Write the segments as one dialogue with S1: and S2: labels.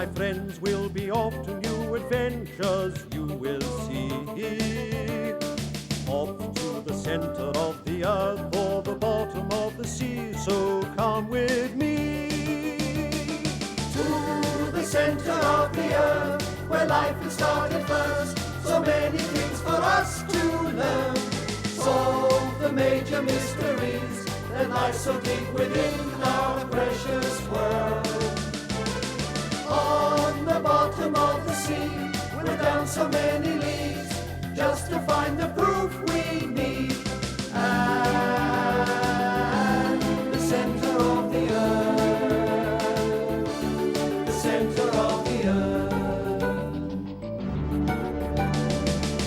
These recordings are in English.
S1: my friends will be off to new adventures, you will see. Off to the center of the earth or the bottom of the sea, so come with me. To the center of the earth, where life has started first, so many things for us to learn. Solve the major mysteries that lie so deep within our precious world. On the bottom of the sea, we're down so many leagues, just to find the proof we need. And the center of the earth, the center of the earth.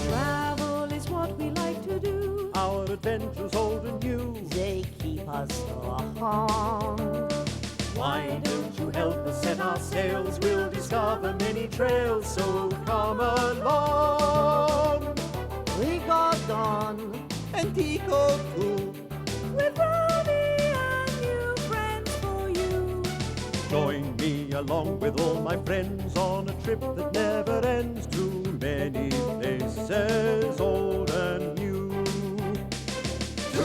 S2: Travel is what we like to do.
S1: Our adventures old and new,
S2: They keep us on.
S1: why don't you help us set our sails? We'll discover many trails, so come along.
S2: Rigodon
S3: And Tico too.
S2: with Romy and new friends for you.
S1: Join me along with all my friends on a trip that never ends to many places old and new. To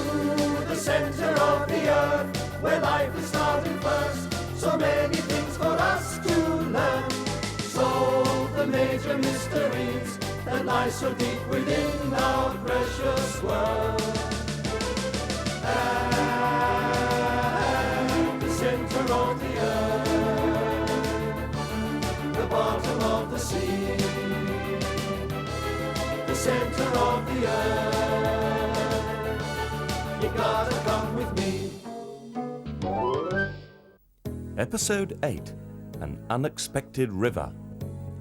S1: the center of the earth, where life is starting first, so many things for us to learn. Solve the major mysteries that lie so deep within our precious world. At the center of the earth, the bottom of the sea, the center of the earth, you gotta come with me.
S4: Episode 8, An Unexpected River.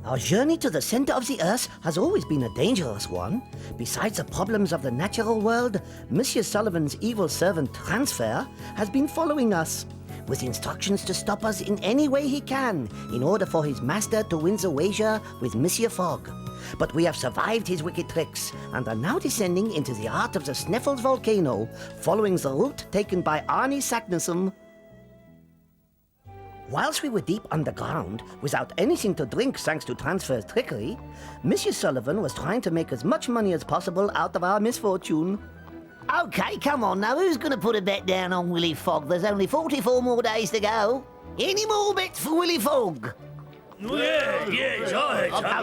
S3: Our journey to the center of the earth has always been a dangerous one. Besides the problems of the natural world, Monsieur Sullivan's evil servant Transfer has been following us, with instructions to stop us in any way he can, in order for his master to win the wager with Monsieur Fogg. But we have survived his wicked tricks, and are now descending into the heart of the Sneffels volcano, following the route taken by Arnie Saknussemm. Whilst we were deep underground, without anything to drink thanks to Transfer's trickery, Monsieur Sullivan was trying to make as much money as possible out of our misfortune. Okay, come on now, who's going to put a bet down on Willy Fogg? There's only 44 more days to go. Any more bets for Willy Fogg?
S5: Yes,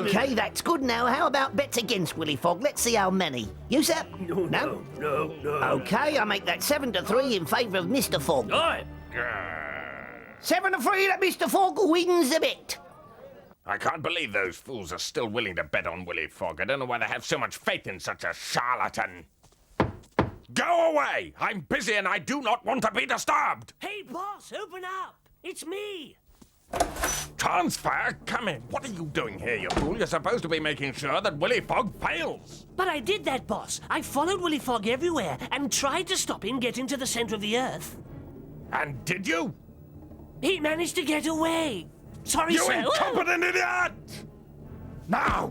S3: Okay, that's good now. How about bets against Willy Fogg? Let's see how many. You, sir?
S5: No.
S3: Okay, I make that 7-3 in favour of Mr. Fogg.
S5: Aye.
S3: 7-3 that Mr. Fogg wins the bet.
S6: I can't believe those fools are still willing to bet on Willy Fogg. I don't know why they have so much faith in such a charlatan. Go away! I'm busy and I do not want to be disturbed!
S5: Hey, boss, open up. It's me.
S6: Transfer, come in. What are you doing here, you fool? You're supposed to be making sure that Willy Fogg fails.
S5: But I did that, boss. I followed Willy Fogg everywhere and tried to stop him getting to the center of the earth.
S6: And did you?
S5: He managed to get away. Sorry,
S6: You
S5: sir.
S6: incompetent idiot! Now!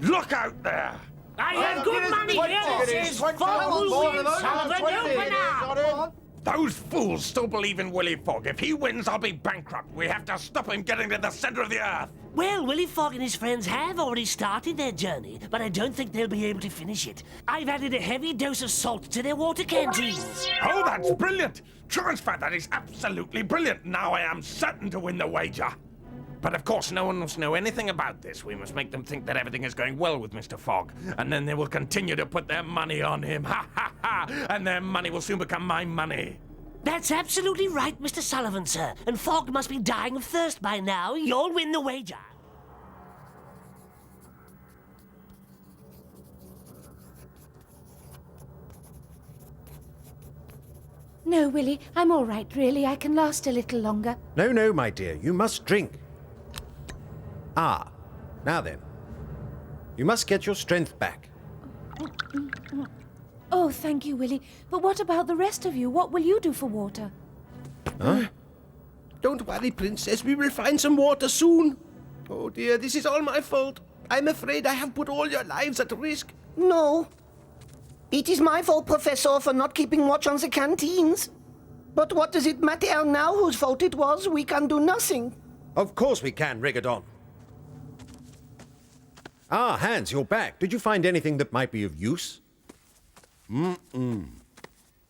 S6: Look out there!
S5: I have good money here. Says Fogg will win. Sullivan, open up.
S6: Those fools still believe in Willy Fogg. If he wins, I'll be bankrupt. We have to stop him getting to the center of the earth.
S5: Well, Willy Fogg and his friends have already started their journey, but I don't think they'll be able to finish it. I've added a heavy dose of salt to their water canteens.
S6: Oh, that's brilliant! Transfer, that is absolutely brilliant. Now I am certain to win the wager. But of course, no one must know anything about this. We must make them think that everything is going well with Mr. Fogg, and then they will continue to put their money on him. Ha ha ha! And their money will soon become my money.
S5: That's absolutely right, Mr. Sullivan, sir. And Fogg must be dying of thirst by now. You'll win the wager.
S2: No, Willy, I'm all right, really. I can last a little longer.
S7: No, no, my dear, you must drink. Ah, now then. You must get your strength back.
S2: Oh, thank you, Willy. But what about the rest of you? What will you do for water?
S7: Huh?
S3: Don't worry, Princess. We will find some water soon. Oh, dear, this is all my fault. I'm afraid I have put all your lives at risk.
S8: No. It is my fault, Professor, for not keeping watch on the canteens.
S3: But what does it matter now whose fault it was? We can do nothing.
S7: Of course we can, Rigodon. Ah, Hans, you're back. Did you find anything that might be of use?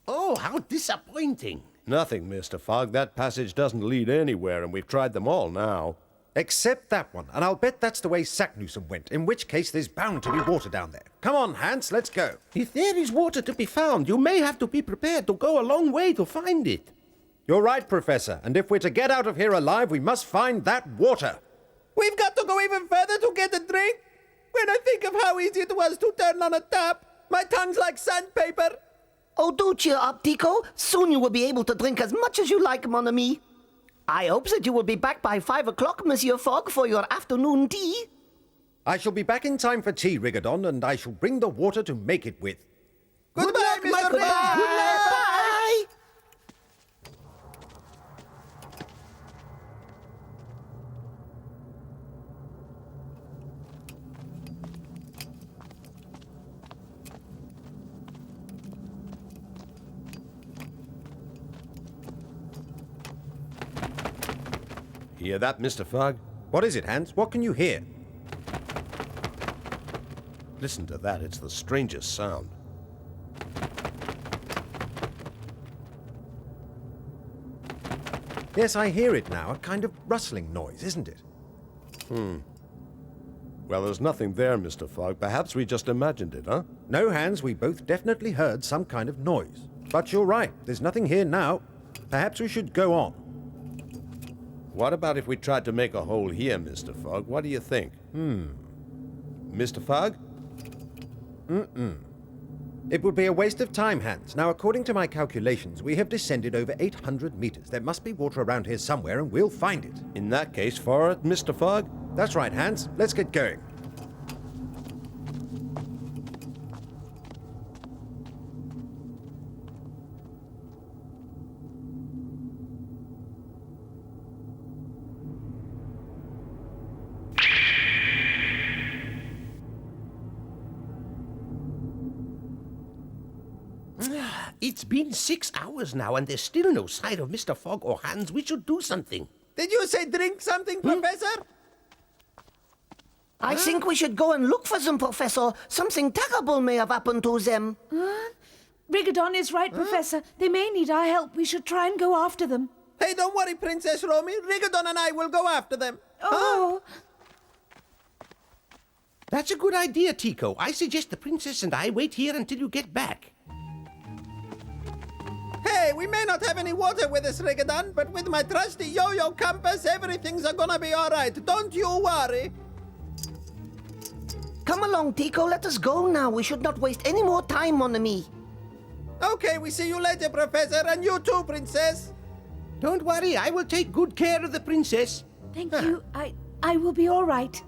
S8: Oh, how disappointing.
S9: Nothing, Mr. Fogg. That passage doesn't lead anywhere, and we've tried them all now.
S7: Except that one, and I'll bet that's the way Sacknewsome went, in which case there's bound to be water down there. Come on, Hans, let's go.
S8: If there is water to be found, you may have to be prepared to go a long way to find it.
S7: You're right, Professor, and if we're to get out of here alive, we must find that water.
S8: We've got to go even further to get a drink. When I think of how easy it was to turn on a tap, my tongue's like sandpaper.
S3: Oh, do cheer up, Tico. Soon you will be able to drink as much as you like, mon ami. I hope that you will be back by 5 o'clock, Monsieur Fogg, for your afternoon tea.
S7: I shall be back in time for tea, Rigodon, and I shall bring the water to make it with.
S8: Goodbye, Mr. Fogg.
S3: Bye.
S9: Hear that, Mr. Fogg?
S7: What is it, Hans? What can you hear?
S9: Listen to that. It's the strangest sound.
S7: Yes, I hear it now. A kind of rustling noise, isn't it?
S9: Well, there's nothing there, Mr. Fogg. Perhaps we just imagined it, huh?
S7: No, Hans, we both definitely heard some kind of noise. But you're right. There's nothing here now. Perhaps we should go on.
S9: What about if we tried to make a hole here, Mr. Fogg? What do you think? Mr. Fogg?
S7: It would be a waste of time, Hans. Now, according to my calculations, we have descended over 800 meters. There must be water around here somewhere, and we'll find it.
S9: In that case, for it, Mr. Fogg?
S7: That's right, Hans. Let's get going.
S8: It's been 6 hours now, and there's still no sign of Mr. Fogg or Hans. We should do something. Did you say drink something, Professor?
S3: I think we should go and look for them, Professor. Something terrible may have happened to them.
S2: Rigodon is right, Professor. They may need our help. We should try and go after them.
S8: Hey, don't worry, Princess Romy. Rigodon and I will go after them.
S2: Oh.
S8: That's a good idea, Tico. I suggest the princess and I wait here until you get back. Hey, we may not have any water with us, Rigodon, but with my trusty yo-yo compass, everything's gonna be all right. Don't you worry.
S3: Come along, Tico. Let us go now. We should not waste any more time, mon ami.
S8: Okay, we see you later, Professor, and you too, Princess. Don't worry, I will take good care of the princess.
S2: Thank you. I will be all right.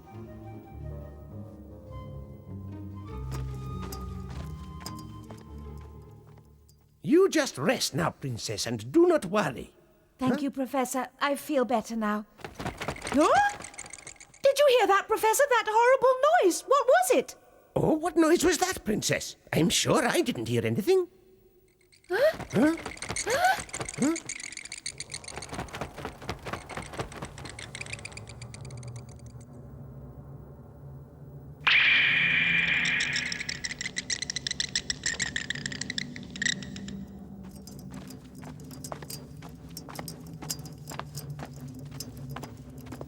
S8: You just rest now, Princess, and do not worry.
S2: Thank you, Professor. I feel better now. Huh? Did you hear that, Professor? That horrible noise. What was it?
S8: Oh, what noise was that, Princess? I'm sure I didn't hear anything. Huh?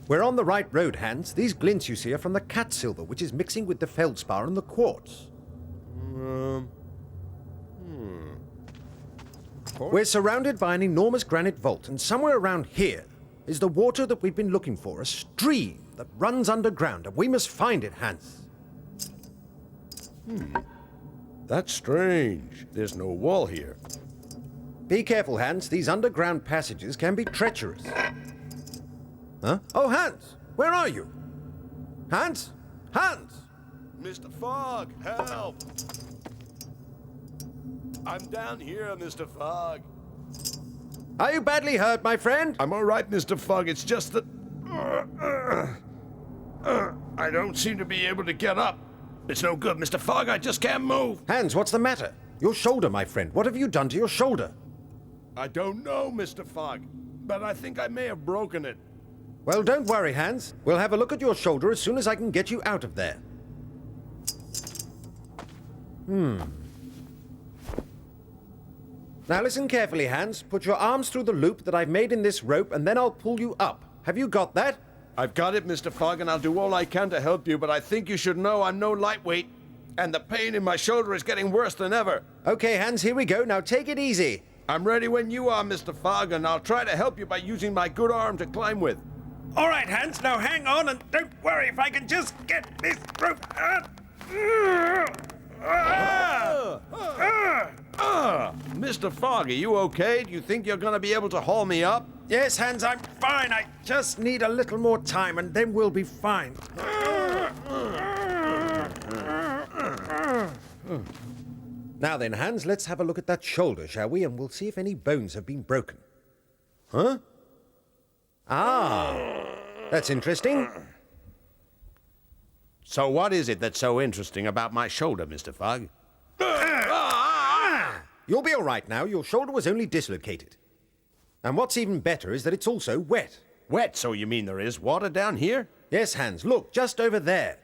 S7: We're on the right road, Hans. These glints you see are from the cat silver, which is mixing with the feldspar and the quartz. We're surrounded by an enormous granite vault, and somewhere around here is the water that we've been looking for, a stream that runs underground, and we must find it, Hans.
S9: That's strange. There's no wall here.
S7: Be careful, Hans. These underground passages can be treacherous. Huh? Oh, Hans! Where are you? Hans? Hans!
S9: Mr. Fogg, help! I'm down here, Mr. Fogg.
S7: Are you badly hurt, my friend?
S9: I'm all right, Mr. Fogg. It's just that... I don't seem to be able to get up. It's no good, Mr. Fogg. I just can't move.
S7: Hans, what's the matter? Your shoulder, my friend. What have you done to your shoulder?
S9: I don't know, Mr. Fogg, but I think I may have broken it.
S7: Well, don't worry, Hans. We'll have a look at your shoulder as soon as I can get you out of there. Now listen carefully, Hans. Put your arms through the loop that I've made in this rope, and then I'll pull you up. Have you got that?
S9: I've got it, Mr. Fogg, and I'll do all I can to help you, but I think you should know I'm no lightweight, and the pain in my shoulder is getting worse than ever.
S7: Okay, Hans, here we go. Now take it easy.
S9: I'm ready when you are, Mr. Fogg, and I'll try to help you by using my good arm to climb with.
S6: All right, Hans, now hang on and don't worry if I can just get this rope.
S9: Mr. Fogg, are you okay? Do you think you're going to be able to haul me up?
S7: Yes, Hans, I'm fine. I just need a little more time, and then we'll be fine. Now then, Hans, let's have a look at that shoulder, shall we? And we'll see if any bones have been broken. Huh? Ah, that's interesting.
S9: So what is it that's so interesting about my shoulder, Mr. Fogg?
S7: You'll be all right now. Your shoulder was only dislocated. And what's even better is that it's also wet.
S9: Wet, so you mean there is water down here?
S7: Yes, Hans, look, just over there.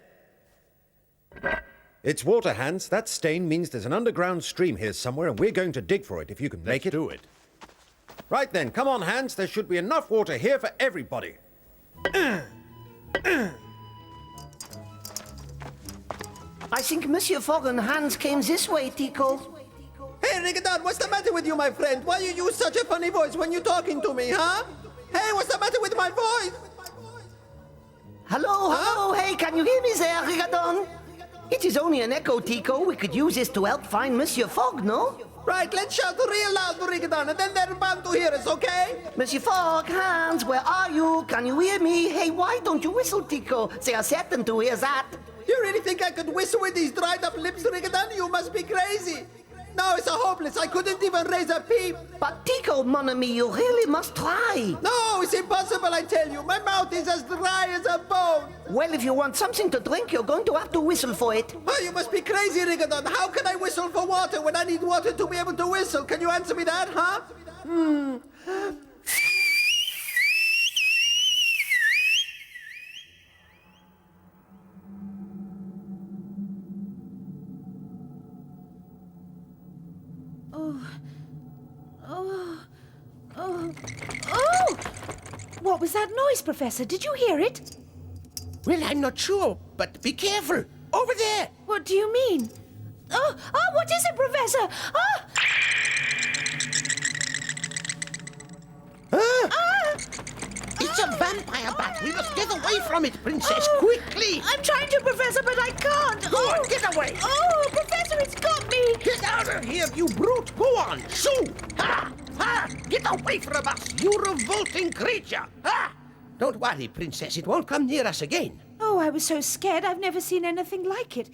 S7: It's water, Hans. That stain means there's an underground stream here somewhere, and we're going to dig for it if you can make it.
S9: Let's do it.
S7: Right then, come on, Hans. There should be enough water here for everybody.
S3: I think Monsieur Fog and Hans came this way, Tico.
S10: Hey, Rigodon, what's the matter with you, my friend? Why you use such a funny voice when you're talking to me, huh? Hey, what's the matter with my voice?
S3: Hello, hey, can you hear me there, Rigodon? It is only an echo, Tico. We could use this to help find Monsieur Fog, no?
S10: Right, let's shout real loud, Rigodon, and then they're bound to hear us, okay?
S3: Monsieur Fog, Hans, where are you? Can you hear me? Hey, why don't you whistle, Tico? They are certain to hear that.
S10: You really think I could whistle with these dried up lips, Rigodon? You must be crazy. No, it's a hopeless. I couldn't even raise a peep.
S3: But Tico, mon ami, you really must try.
S10: No, it's impossible, I tell you. My mouth is as dry as a bone.
S3: Well, if you want something to drink, you're going to have to whistle for it.
S10: Oh, you must be crazy, Rigodon. How can I whistle for water when I need water to be able to whistle? Can you answer me that, huh?
S2: Oh! What was that noise, Professor? Did you hear it?
S8: Well, I'm not sure, but be careful. Over there.
S2: What do you mean? Oh, what is it, Professor?
S8: It's a vampire bat. We must get away from it, Princess, quickly.
S2: I'm trying to, Professor, but I can't.
S8: Go on, get away.
S2: Oh, Professor, it's got me.
S8: Get out of here, you brute. Go on, shoo. Ha! Ha! Get away from us, you revolting creature. Ha! Don't worry, Princess. It won't come near us again.
S2: Oh, I was so scared. I've never seen anything like it.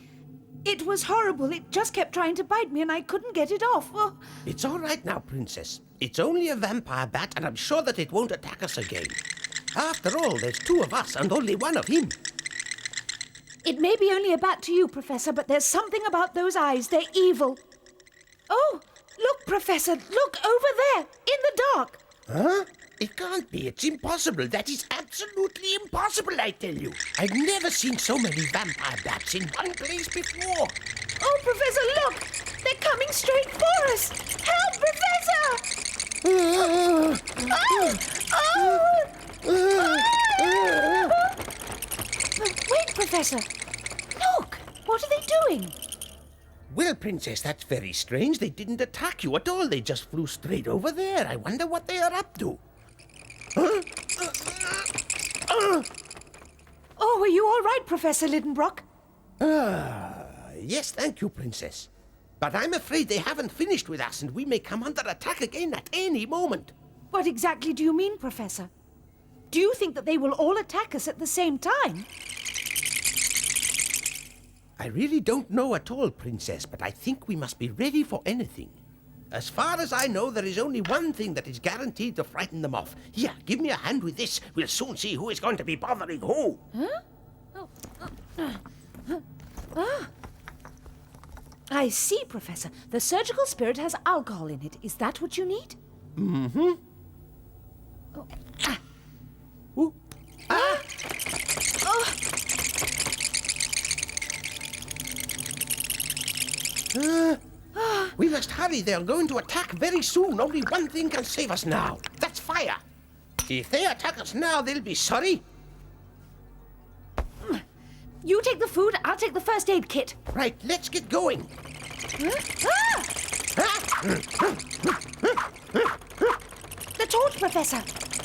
S2: It was horrible. It just kept trying to bite me, and I couldn't get it off. Oh.
S8: It's all right now, Princess. It's only a vampire bat, and I'm sure that it won't attack us again. After all, there's two of us and only one of him.
S2: It may be only a bat to you, Professor, but there's something about those eyes. They're evil. Oh, look, Professor. Look over there, in the dark.
S8: Huh? It can't be. It's impossible. That is absolutely impossible, I tell you. I've never seen so many vampire bats in one place before.
S2: Oh, Professor, look! They're coming straight for us! Help, Professor! Wait, Professor! Look! What are they doing?
S8: Well, Princess, that's very strange. They didn't attack you at all. They just flew straight over there. I wonder what they are up to. Huh?
S2: Oh, are you all right, Professor Lidenbrock?
S8: Yes, thank you, Princess. But I'm afraid they haven't finished with us, and we may come under attack again at any moment.
S2: What exactly do you mean, Professor? Do you think that they will all attack us at the same time?
S8: I really don't know at all, Princess, but I think we must be ready for anything. As far as I know, there is only one thing that is guaranteed to frighten them off. Here, give me a hand with this. We'll soon see who is going to be bothering who.
S2: Huh? I see, Professor. The surgical spirit has alcohol in it. Is that what you need?
S8: Mm-hmm.
S2: Oh.
S8: Ooh. Ah! We must hurry. They're going to attack very soon. Only one thing can save us now. That's fire. If they attack us now, they'll be sorry.
S2: You take the food, I'll take the first aid kit.
S8: Right, let's get going.
S2: The torch, Professor.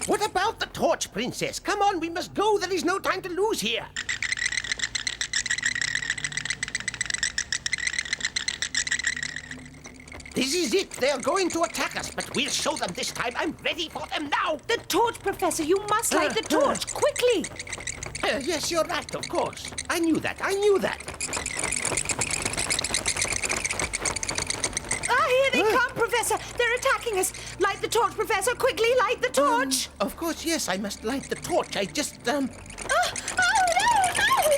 S8: What about the torch, Princess? Come on, we must go. There is no time to lose here. This is it. They are going to attack us, but we'll show them this time. I'm ready for them now.
S2: The torch, Professor. You must light the torch. Quickly.
S8: Yes, you're right, of course. I knew that.
S2: Here they come, Professor. They're attacking us. Light the torch, Professor. Quickly, light the torch.
S8: Of course, yes, I must light the torch. I just,
S2: Oh, no! Help me!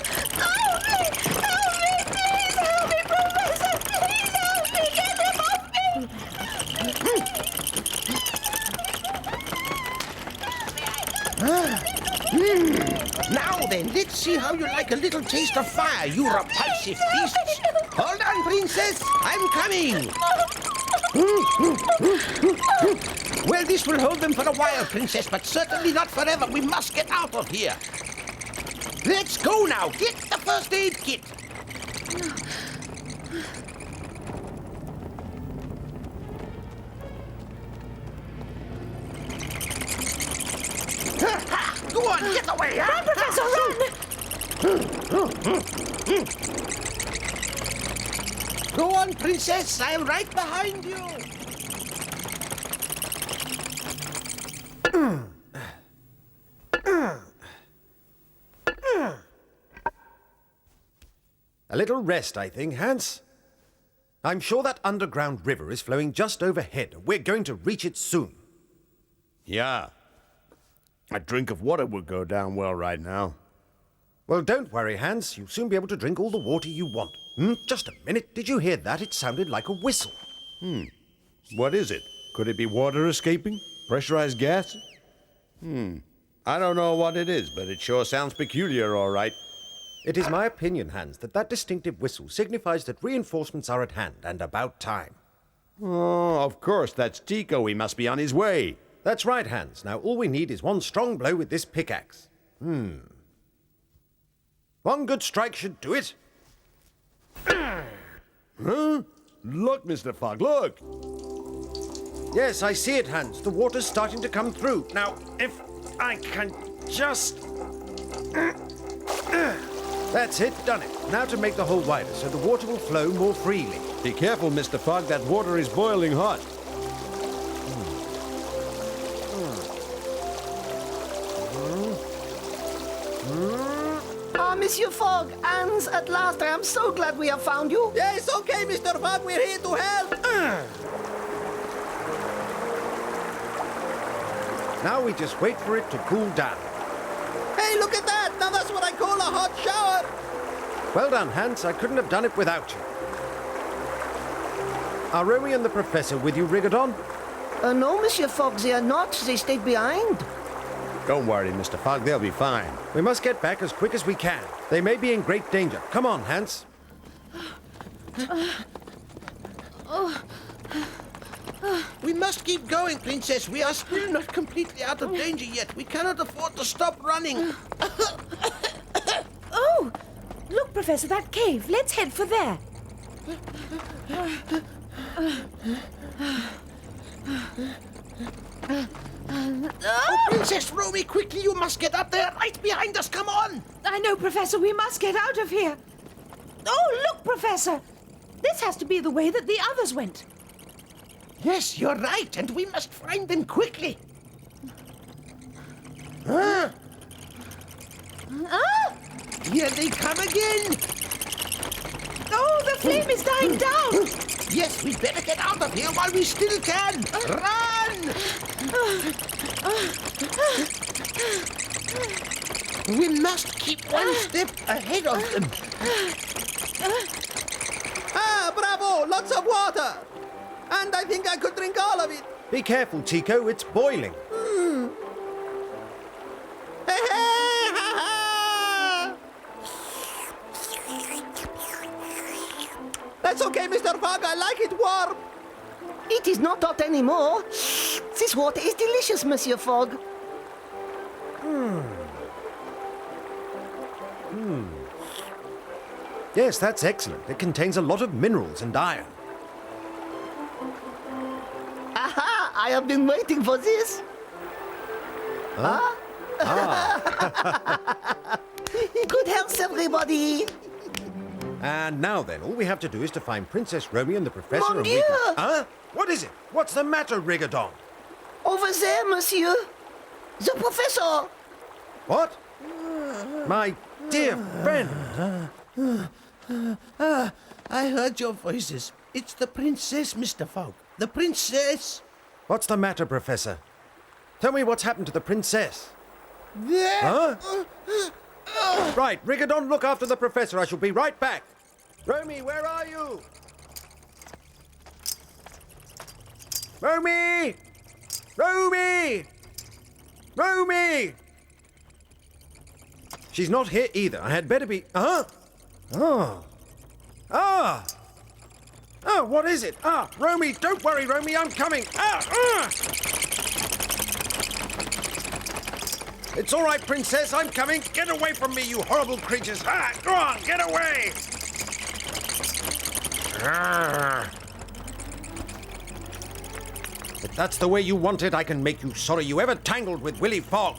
S2: Please help me, Professor! Please help me! Get them off me!
S8: Now then, let's see how you like a little taste of fire, you repulsive beasts. Hold on, Princess. I'm coming. Well, this will hold them for a while, Princess, but certainly not forever. We must get out of here. Let's go now. Get the first aid kit. Go on, get away!
S2: Run, Professor, run!
S8: Go on, Princess. I'm right behind you.
S7: A little rest, I think, Hans. I'm sure that underground river is flowing just overhead. We're going to reach it soon.
S9: Yeah. A drink of water would go down well right now.
S7: Well, don't worry, Hans. You'll soon be able to drink all the water you want. Just a minute. Did you hear that? It sounded like a whistle.
S9: What is it? Could it be water escaping? Pressurized gas? I don't know what it is, but it sure sounds peculiar, all right.
S7: It is my opinion, Hans, that distinctive whistle signifies that reinforcements are at hand and about time.
S9: Oh, of course, that's Tico. He must be on his way.
S7: That's right, Hans. Now all we need is one strong blow with this pickaxe. One good strike should do it.
S9: Huh? Look, Mr. Fogg, look!
S7: Yes, I see it, Hans. The water's starting to come through. Now, if I can just... That's it, done it. Now to make the hole wider so the water will flow more freely.
S9: Be careful, Mr. Fogg. That water is boiling hot.
S3: Monsieur Fogg, Hans, at last, I am so glad we have found you.
S10: Yes, okay, Mr. Fogg, we're here to help.
S7: Now we just wait for it to cool down.
S10: Hey, look at that. Now that's what I call a hot shower.
S7: Well done, Hans. I couldn't have done it without you. Are Romy and the Professor with you, Rigodon?
S3: No, Monsieur Fogg, they are not. They stayed behind.
S9: Don't worry, Mr. Fogg. They'll be fine.
S7: We must get back as quick as we can. They may be in great danger. Come on, Hans.
S8: We must keep going, Princess. We are still not completely out of danger yet. We cannot afford to stop running.
S2: Oh! Look, Professor, that cave. Let's head for there.
S8: Oh, Princess Romy, quickly, you must get up there. Right behind us. Come on.
S2: I know, Professor. We must get out of here. Oh, look, Professor. This has to be the way that the others went.
S8: Yes, you're right, and we must find them quickly. Here they come again.
S2: Oh, the flame is dying down.
S8: Yes, we better get out of here while we still can. Run! We must keep one step ahead of them.
S10: Ah, bravo! Lots of water! And I think I could drink all of it.
S7: Be careful, Tico, it's boiling.
S10: That's okay, Mr. Fog. I like it warm.
S3: It is not hot anymore. This water is delicious, Monsieur Fogg.
S7: Yes, that's excellent. It contains a lot of minerals and iron.
S3: Aha! I have been waiting for this. Huh? Good health, everybody.
S7: And now then, all we have to do is to find Princess Romy and the Professor
S3: Mon
S7: and
S3: Dieu!
S7: Huh? What is it? What's the matter, Rigodon?
S3: Over there, Monsieur. The Professor.
S7: What? My dear friend.
S8: I heard your voices. It's the princess, Mr. Fogg. The princess!
S7: What's the matter, Professor? Tell me what's happened to the princess.
S8: There!
S7: Huh? Right, Rigodon, look after the Professor. I shall be right back. Romy, where are you? Romy! Romy! Romy! She's not here either. I had better be... Huh? Oh. Ah! Oh, what is it? Ah, Romy, don't worry, Romy, I'm coming. It's all right, Princess, I'm coming. Get away from me, you horrible creatures. Go on, get away. If that's the way you want it, I can make you sorry you ever tangled with Willy Fog.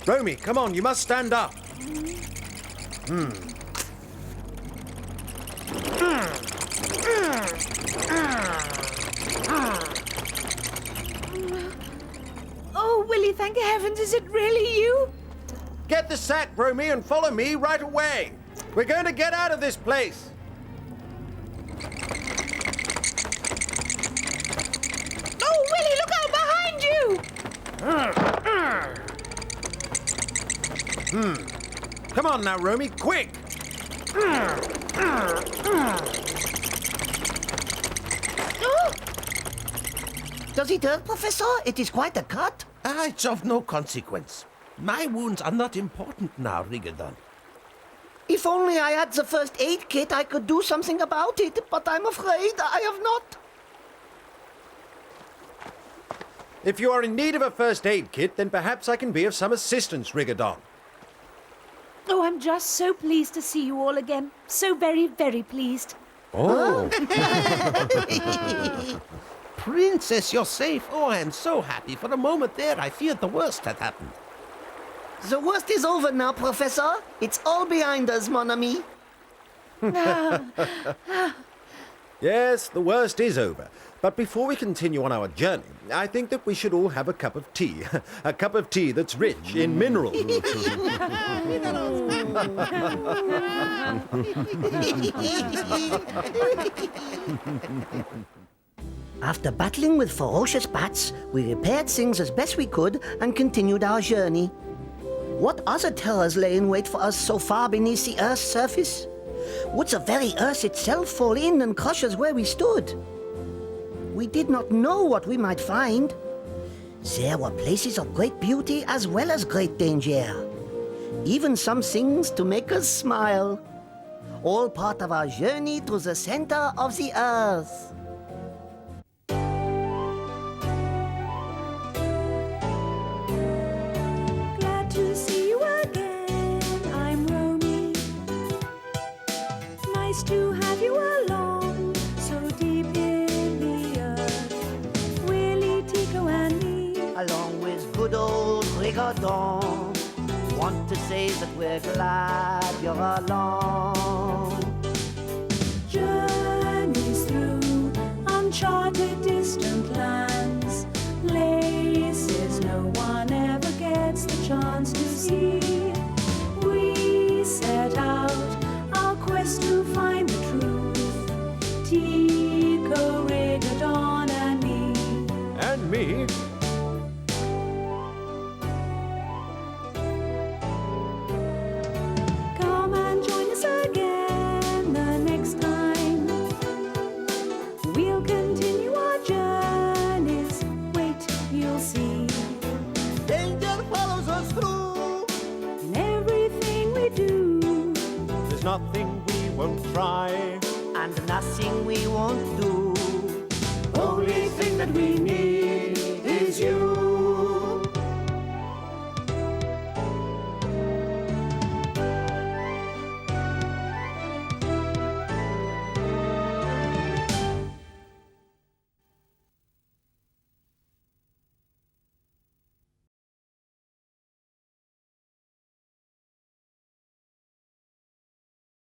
S7: Romy, come on, you must stand up.
S2: Oh, Willy, thank heavens, is it really you?
S7: Get the sack, Romy, and follow me right away. We're going to get out of this place.
S2: Oh, Willy, look out behind you!
S7: Come on now, Romy, quick.
S3: Oh! Does it hurt, Professor? It is quite a cut.
S8: It's of no consequence. My wounds are not important now, Rigodon.
S3: If only I had the first aid kit, I could do something about it, but I'm afraid I have not.
S7: If you are in need of a first aid kit, then perhaps I can be of some assistance, Rigodon.
S2: Oh, I'm just so pleased to see you all again. So very, very pleased.
S7: Oh.
S8: Princess, you're safe. Oh, I am so happy. For a moment there, I feared the worst had happened.
S3: The worst is over now, Professor. It's all behind us, mon ami.
S7: Yes, the worst is over. But before we continue on our journey, I think that we should all have a cup of tea. A cup of tea that's rich in minerals.
S3: After battling with ferocious bats, we repaired things as best we could and continued our journey. What other terrors lay in wait for us so far beneath the Earth's surface? Would the very Earth itself fall in and crush us where we stood? We did not know what we might find. There were places of great beauty as well as great danger. Even some things to make us smile. All part of our journey to the center of the Earth.
S11: Glad to see you again, I'm Romy. Nice to have you along, so deep in the earth. Willy, Tico and me,
S3: Along with good old Rigodon, want to say that we're glad you're along.
S11: journeys through uncharted distant lands, places no one ever gets the chance to see. We set out our quest to find the truth, Tico, Rigodon and me.
S7: And me.
S11: Come and join us again.
S1: nothing we won't try.
S3: And nothing we won't do.
S1: Only thing that we need